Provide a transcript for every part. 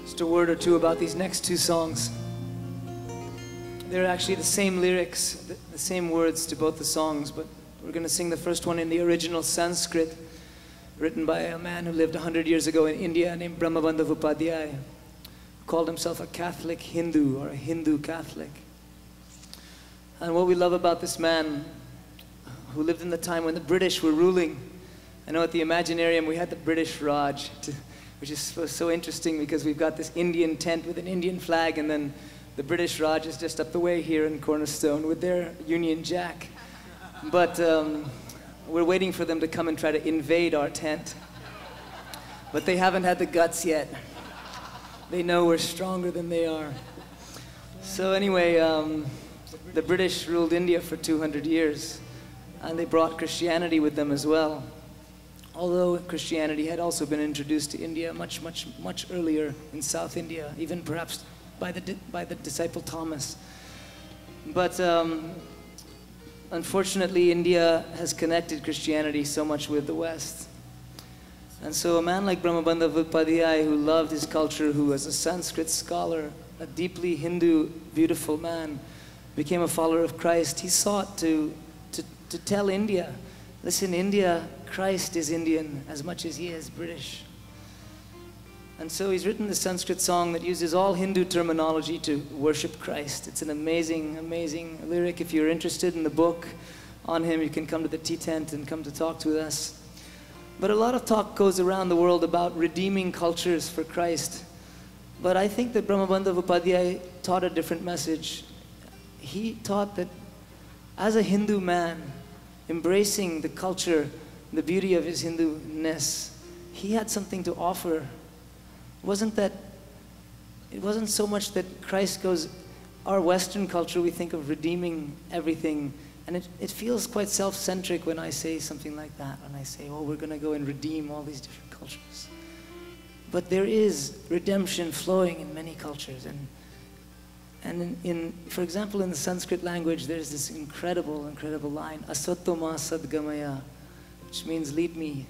Just a word or two about these next two songs. They're actually the same lyrics, the same words to both the songs, but we're going to sing the first one in the original Sanskrit, written by a man who lived 100 years ago in India named Brahmabandha Upadhyay, who called himself a Catholic Hindu or a Hindu Catholic. And what we love about this man, who lived in the time when the British were ruling. I know at the Imaginarium we had the British Raj, which is so interesting because we've got this Indian tent with an Indian flag, and then the British Raj is just up the way here in Cornerstone with their Union Jack. But we're waiting for them to come and try to invade our tent. But they haven't had the guts yet. They know we're stronger than they are. So anyway, the British ruled India for 200 years, and they brought Christianity with them as well. Although Christianity had also been introduced to India much earlier in South India, even perhaps by the disciple Thomas. But unfortunately, India has connected Christianity so much with the West. And so a man like Brahmabandha Upadhyay, who loved his culture, who was a Sanskrit scholar, a deeply Hindu, beautiful man, became a follower of Christ. He sought to tell India, listen, India, Christ is Indian as much as he is British. And so he's written this Sanskrit song that uses all Hindu terminology to worship Christ. It's an amazing, amazing lyric. If you're interested in the book on him, you can come to the tea tent and come to talk to us. But a lot of talk goes around the world about redeeming cultures for Christ. But I think that Brahmabandha Upadhyay taught a different message. He taught that as a Hindu man, embracing the culture, the beauty of his Hindu-ness, he had something to offer. It wasn't so much that Christ goes, our Western culture, we think of redeeming everything, and it feels quite self-centric when I say something like that, when I say, oh, we're going to go and redeem all these different cultures. But there is redemption flowing in many cultures, and for example, in the Sanskrit language, there's this incredible line, Asattoma Sadgamaya, which means lead me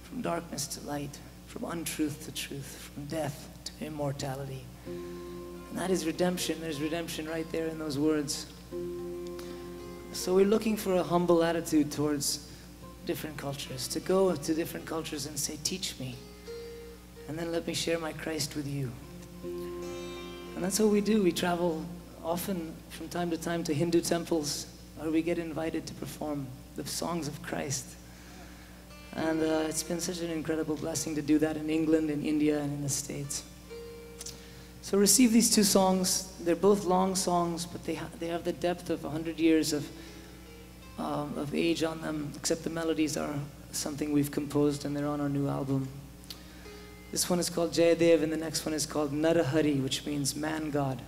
from darkness to light, from untruth to truth, from death to immortality. And that is redemption. There's redemption right there in those words. So we're looking for a humble attitude towards different cultures, to go to different cultures and say, teach me, and then let me share my Christ with you. And that's what we do. We travel often from time to time to Hindu temples, or we get invited to perform the songs of Christ. And it's been such an incredible blessing to do that in England, in India, and in the States. So receive these two songs. They're both long songs, but they have the depth of 100 years of age on them, except the melodies are something we've composed, and they're on our new album. This one is called Jaya, and the next one is called Narahari, which means man God.